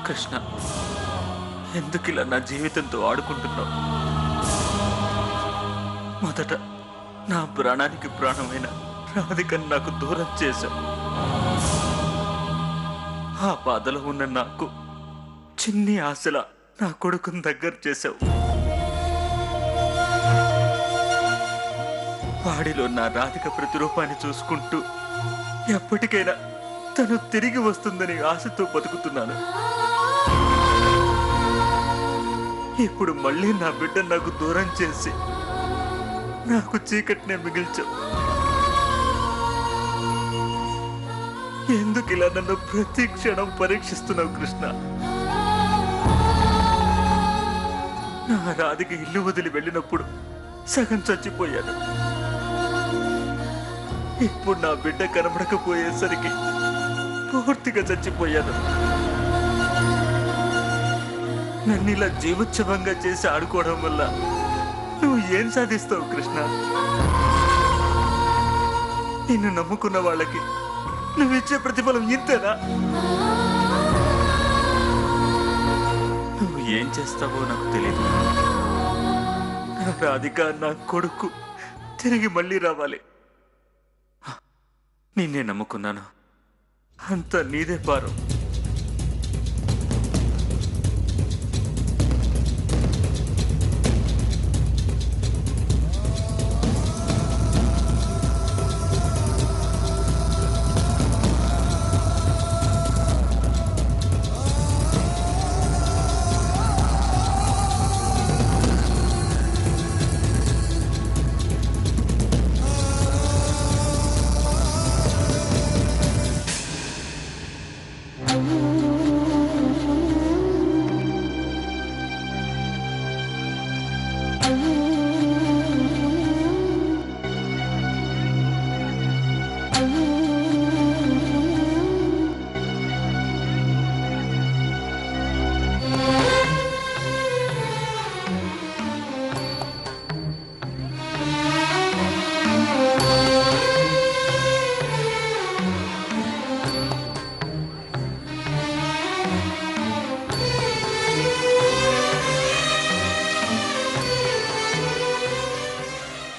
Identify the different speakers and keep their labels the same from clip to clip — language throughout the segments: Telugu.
Speaker 1: కృష్ణ, ఎందుకు ఇలా నా జీవితంతో ఆడుకుంటున్నావు? మొదట నా ప్రాణానికి ప్రాణమైన రాధికను నాకు దూరం చేశావు. ఆ బాధలో ఉన్న నాకు చిన్ని ఆశల నా కొడుకుని దగ్గర చేశావు. వాడిలో నా రాధిక ప్రతిరూపాన్ని చూసుకుంటూ ఎప్పటికైనా తను తిరిగి వస్తుందని ఆశతో బతుకుతున్నాను. ఇప్పుడు మళ్ళీ నా బిడ్డ నాకు దూరం చేసి నాకు చీకటినే మిగిల్చావు. ఎందుకు ఇలా నన్ను ప్రతి క్షణం పరీక్షిస్తున్నావు కృష్ణ? నా రాధిక ఇల్లు వదిలి వెళ్ళినప్పుడు సగం చచ్చిపోయాను. ఇప్పుడు నా బిడ్డ కనబడకపోయేసరికి పూర్తిగా చచ్చిపోయాను. నన్ను ఇలా జీవోత్సవంగా చేసి ఆడుకోవడం వల్ల నువ్వు ఏం సాధిస్తావు కృష్ణ? నిన్ను నమ్ముకున్న వాళ్ళకి నువ్వు ఇచ్చే ప్రతిఫలం ఇంతేనా? నువ్వు ఏం చేస్తావో నాకు తెలియదు. నా రాధిక, నా కొడుకు తిరిగి మళ్ళీ రావాలి. నిన్నే నమ్ముకున్నాను, అంతా నీదే పారం.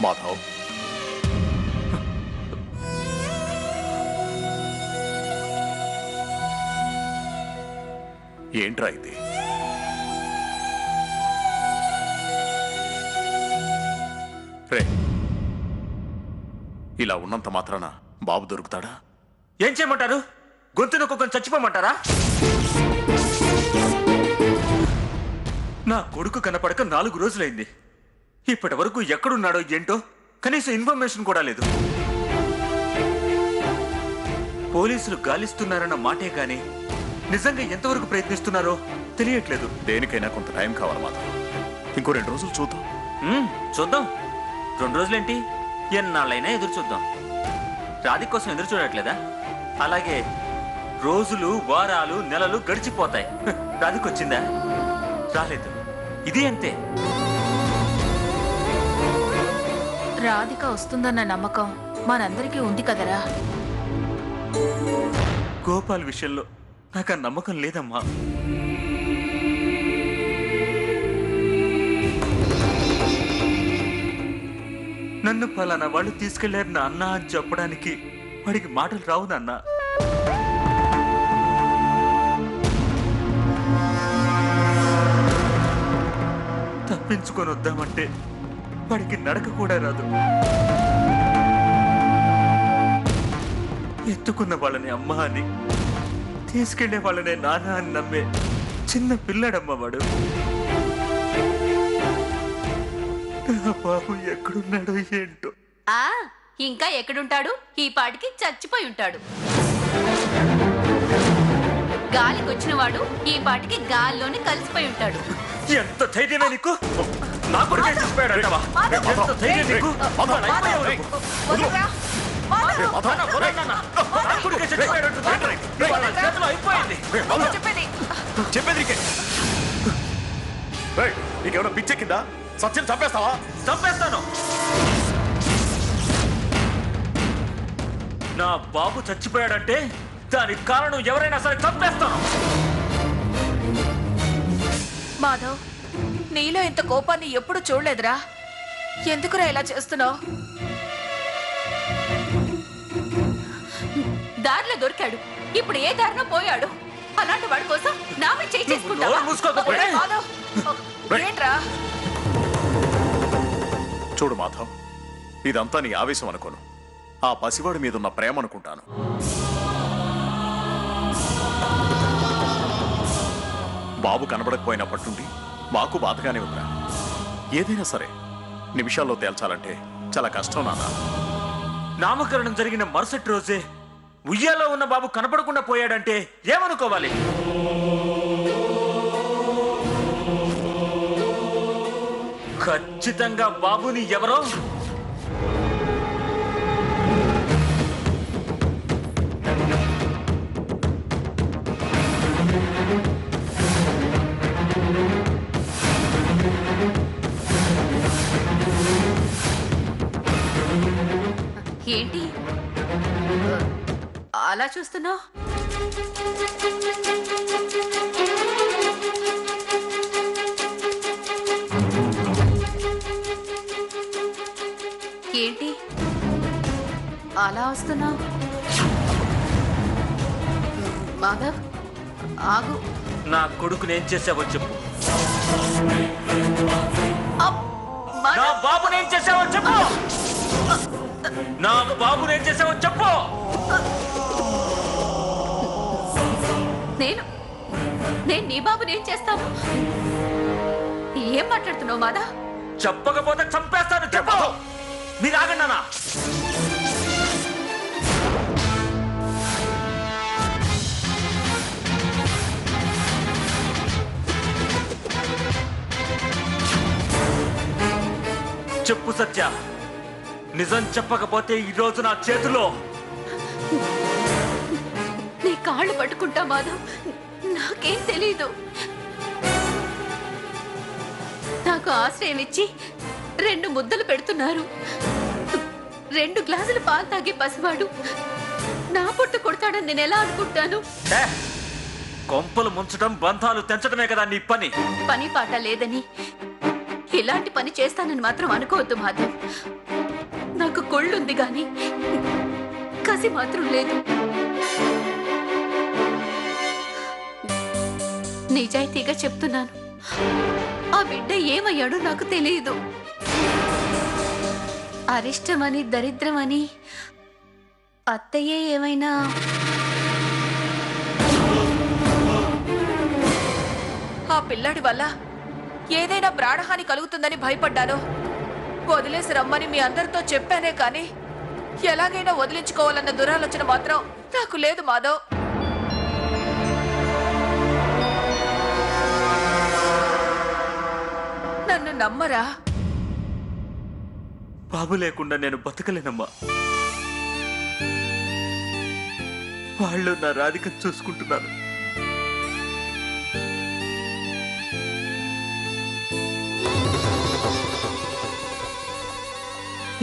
Speaker 2: మాధవ్, ఏంట్రా ఇది? రే, ఇలా ఉన్నంత మాత్రాన బాబు దొరుకుతాడా?
Speaker 1: ఏం చేయమంటారు? గొంతు నొక్కొని చచ్చిపోమంటారా? నా కొడుకు కనపడక 4 రోజులైంది. ఇప్పటి వరకు ఎక్కడున్నాడో ఏంటో కనీసం ఇన్ఫర్మేషన్ కూడా లేదు. పోలీసులు గాలిస్తున్నారన్న మాటే కానీ నిజంగా ఎంతవరకు ప్రయత్నిస్తున్నారో తెలియట్లేదు.
Speaker 2: దేనికైనా కొంత టైం కావాలి మాధవ్. ఇంకో 2 రోజులు చూద్దాం.
Speaker 1: చూద్దాం. 2 రోజులేంటి, ఎన్నాళ్ళైనా ఎదురు చూద్దాం. రాధిక కోసం ఎదురు చూడట్లేదా? అలాగే రోజులు, వారాలు, నెలలు గడిచిపోతాయి. రాధిక వచ్చిందా? రాలేదు. ఇది అంతే.
Speaker 3: రాధిక వస్తుందన్న నమ్మకం మనందరికీ ఉంది కదరా.
Speaker 1: గోపాల్ విషయంలో నాకు ఆ నమ్మకం లేదమ్మా. నన్ను పలానా వాళ్ళు తీసుకెళ్లారు నా అన్న అని చెప్పడానికి వాడికి మాటలు రావు నాన్న. తప్పించుకొని వద్దామంటే వాడికి నడక కూడా రాదు. ఎత్తుకున్న వాళ్ళని అమ్మ అని, తీసుకెళ్లే వాళ్ళనే నాన్న అని నమ్మే చిన్న పిల్లడమ్మ వాడు. నా బాబు ఎక్కడున్నాడో ఏంటో.
Speaker 4: ఇంకా ఎక్కడుంటాడు? ఈ పాటికి చచ్చిపోయి ఉంటాడు. గాలికి వచ్చిన వాడు ఈ పాటికి గాల్లోనే కలిసిపోయి ఉంటాడు.
Speaker 1: ఎంత ధైర్యమే నీకు? నా కొడుకే చచ్చిపోయాడంటావా? ఎంత ధైర్యం నీకు? వాడు అయిపోయావు నువ్వు. నా కొడుకే చచ్చిపోయాడంటున్నా. వాళ్ళ చేతిలో అయిపోయింది.
Speaker 2: చెప్పేది నీకేమైనా పిచ్చెక్కిందా? సత్యం చంపేస్తావా?
Speaker 1: చంపేస్తాను. నా బాబు చచ్చిపోయాడంటే దానికి కారణం ఎవరైనా సరే చంపేస్తాను.
Speaker 3: మాధవ్, నీలో ఇంత కోపాన్ని ఎప్పుడు చూడలేదురా. ఎందుకురా ఇలా చేస్తున్నావు?
Speaker 4: దారిలో దొరికాడు, ఇప్పుడు ఏ దారిలో పోయాడు. అలాంటి వాడి కోసం నామే చేయి చేసుకుంటావా?
Speaker 1: నోరు మూసుకోకపోతే
Speaker 3: మాధవ్, ఏంట్రా?
Speaker 2: చూడు మాధవ్, ఇదంతా నీ ఆవేశం అనుకోను. ఆ పసివాడి మీదున్న ప్రేమ అనుకుంటాను. బాబు కనబడకపోయినప్పటి నుండి మాకు బాధగానే ఉందిరా. ఏదైనా సరే నిమిషాల్లో తేల్చాలంటే చాలా కష్టం నాన్న.
Speaker 1: నామకరణం జరిగిన మరుసటి రోజే ఉయ్యాలో ఉన్న బాబు కనపడకుండా పోయాడంటే ఏమనుకోవాలి? ఖచ్చితంగా బాబుని ఎవరో
Speaker 4: ఏంటి అలా చూస్తున్నావు? ఏంటి అలా వస్తున్నావు? మాధవ్, ఆగు.
Speaker 1: నా కొడుకునేం చేసావో చెప్పు. నా బాబునేం చేసావో చెప్పు. నా బాబునేం చేసావో చెప్పు.
Speaker 4: నేను నీ బాబుని ఏం చేస్తాను? ఏం మాట్లాడుతున్నావు మాధవ్?
Speaker 1: చెప్పకపోతే చంపేస్తాను. చెప్పు. మీరు ఆగండి. చెప్పు సత్య, నిజం చెప్పకపోతే ఈ రోజు నా చేతిలో
Speaker 4: నీ కాళ్ళు పట్టుకుంటా మాధవ్. నాకేం తెలీదు. నాకు ఆశ్రయం ఇచ్చి 2 ముద్దలు పెడుతున్నారు. 2 గ్లాసులు పాలు తాగే పసివాడు నా పొట్టు కొడతాడని నేను ఎలా అనుకుంటాను?
Speaker 1: కొంపలు ముంచడం, బంధాలు తెంచడమే కదా నీ పని.
Speaker 4: పని పాట లేదని ఇలాంటి పని చేస్తానని మాత్రం అనుకోవద్దు మాధవ్. నాకు కొళ్ళుంది గాని కసి మాత్రం లేదు. నిజాయితీగా చెప్తున్నాను, ఆ బిడ్డ ఏమయ్యాడో నాకు తెలియదు. అరిష్టమని, దరిద్రమని అత్తయ్యే ఏమైనా
Speaker 3: ఆ పిల్లాడి వల్ల ఏదైనా ప్రాణహాని కలుగుతుందని భయపడ్డాను. వదిలేసి రమ్మని మీ అందరితో చెప్పానే కానీ ఎలాగైనా వదిలించుకోవాలన్న దురాలోచన మాత్రం నాకు లేదు మాధవ్. నన్ను నమ్మరా?
Speaker 1: బాబు లేకుండా నేను బతకలేనమ్మా. వాళ్ళు నా రాధిక చూసుకుంటున్నారు.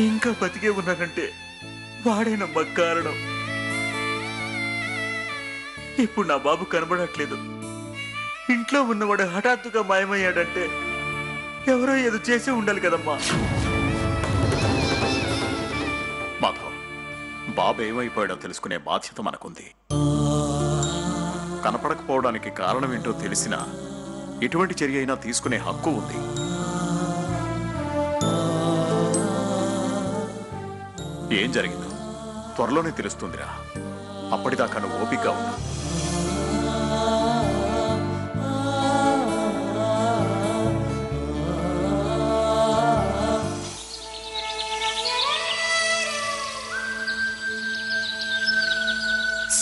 Speaker 1: ఇంకా బతికే ఉన్నానంటే వాడేనమ్మా కారణం. ఇప్పుడు నా బాబు కనబడట్లేదు. ఇంట్లో ఉన్నవాడు హఠాత్తుగా మాయమయ్యాడంటే ఎవరో ఏదో చేసి ఉండాలి కదమ్మా.
Speaker 2: మాధవ్, బాబు ఏమైపోయాడో తెలుసుకునే బాధ్యత మనకుంది. కనపడకపోవడానికి కారణం ఏంటో తెలిసినా ఎటువంటి చర్య అయినా తీసుకునే హక్కు ఉంది. ఏం జరిగిందో త్వరలోనే తెలుస్తుందిరా. అప్పటిదాకా నువ్వు ఓపికగా ఉండు.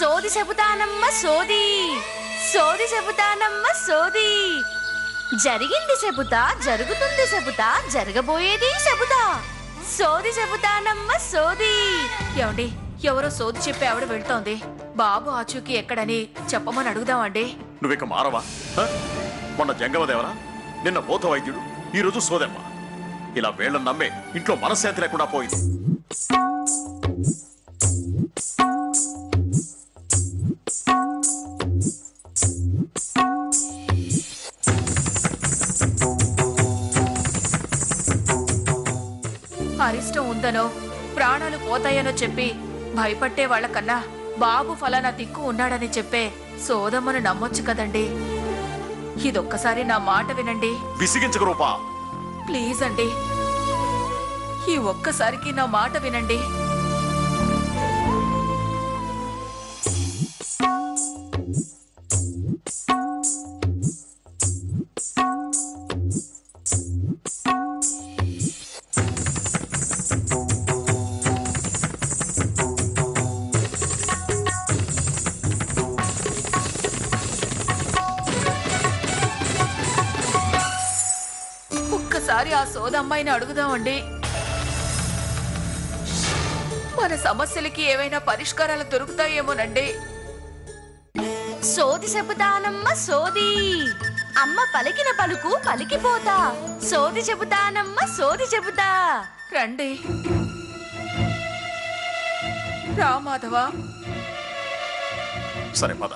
Speaker 4: సోది చెబుతానమ్మ సోది, సోది చెబుతానమ్మ సోది. జరిగింది చెబుతా, జరుగుతుంది చెబుతా, జరగబోయేది చెబుతా. సోది చెబుతానమ్మ సోది.
Speaker 3: ఏమండి, ఎవరో సోది చెప్పి ఆవిడ వెళ్తోంది. బాబు ఆచూకీ ఎక్కడని చెప్పమని అడుగుదామండి.
Speaker 2: నువ్విక మారవా? హ? మొన్న జంగమదేవరా, నిన్న బోధ వైద్యుడు, ఈ రోజు సోదమ్మ. ఇలా వేళ్ళని నమ్మే ఇంట్లో మనశ్శాంతి లేకుండా పోయింది.
Speaker 3: అరిష్టం ఉందనో ప్రాణాలు పోతాయనో చెప్పి భయపట్టే వాళ్ళకన్నా బాబు ఫలానా దిక్కు ఉన్నాడని చెప్పే సోదమ్మను నమ్మొచ్చు కదండి. ఇదొక్కసారి నా మాట వినండి.
Speaker 2: విసిగించక రూపా.
Speaker 3: ప్లీజ్ అండి, ఈ ఒక్కసారికి నా మాట వినండి. ఒక్కసారి ఆ సోదమ్మాయిని అడుగుదామండి. మన సమస్యలకి ఏవైనా పరిష్కారాలు దొరుకుతాయేమోనండి.
Speaker 4: సోది చెబుతానమ్మ సోది, అమ్మ పలికిన పలుకు పలికిపోతా. సోది చెబుతానమ్మ సోది చెబుతా.
Speaker 3: రండి రా మాధవ.
Speaker 2: సరే పద.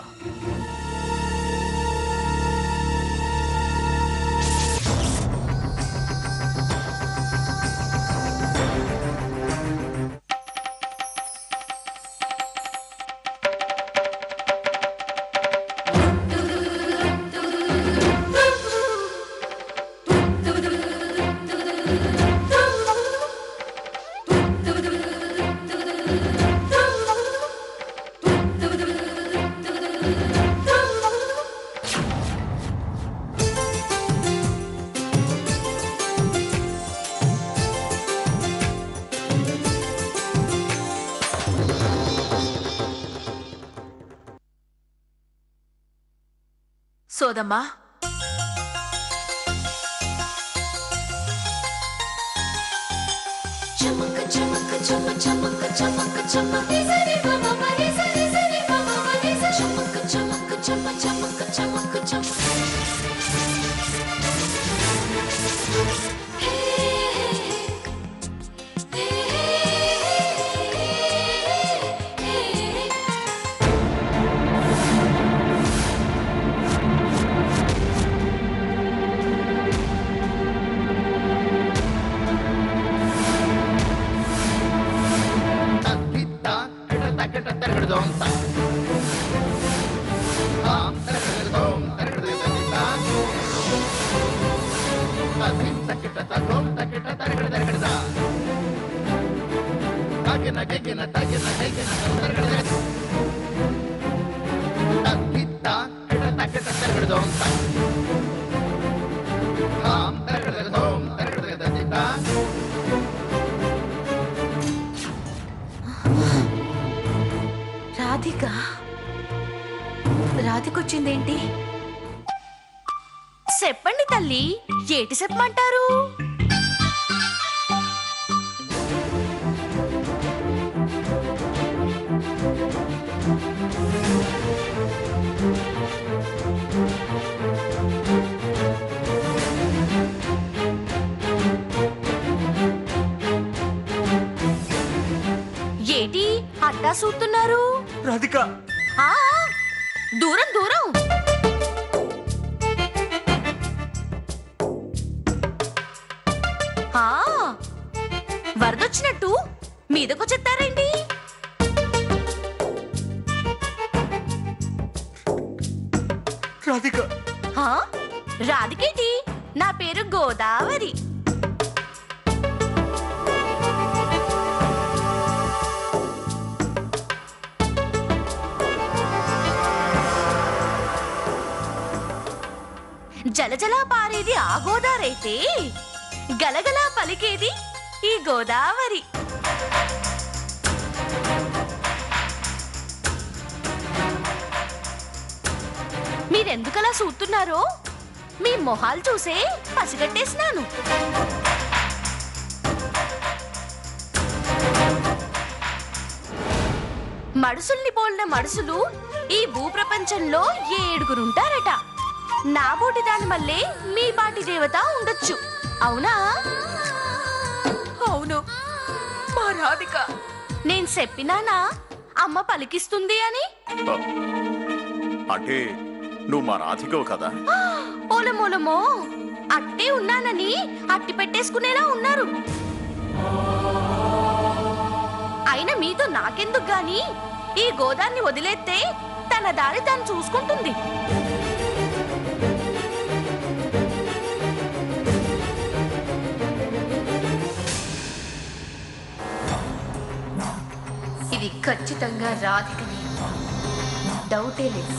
Speaker 3: సోదమ్మా,
Speaker 4: రాధిక, రాధికొచ్చిందేంటి? చెప్పండి తల్లి, ఏటి చెప్పమంటారు? ఏటి అట్టా చూస్తున్నారు?
Speaker 1: రాధిక,
Speaker 4: ఆ, దూరం దూరం. ఆ, వరదొచ్చినట్టు మీదకొచ్చేస్తారేంటి?
Speaker 1: రాధిక,
Speaker 4: ఆ, రాధికేటి? నా పేరు గోదావరి.
Speaker 5: జలజలా పారేది ఆ గోదారైతే గలగలా పలికేది ఈ గోదావరి. మీరెందుకలా చూస్తున్నారో మీ మొహాలు చూసే పసిగట్టేసినాను. మడుసుల్ని పోలిన మడుసులు ఈ భూప్రపంచంలో 7గురుంటారట. నా బోటి దాని మళ్ళీ మీ పాటి దేవత ఉండొచ్చు, అవునా?
Speaker 3: అవును, మా రాధిక.
Speaker 5: నేను చెప్పినానా అమ్మ పలికిస్తుంది అని?
Speaker 2: అంటే నువ్వు మా రాధికవు కదా?
Speaker 5: ఓలమోలమో, అట్టే ఉన్నానని అట్టి పెట్టేసుకునేలా ఉన్నారు. అయినా మీతో నాకెందుకు గాని, ఈ గోదాన్ని వదిలేస్తే తన దారి తాను చూసుకుంటుంది.
Speaker 4: ఇది ఖచ్చితంగా రాధికని, డౌటే లేదు.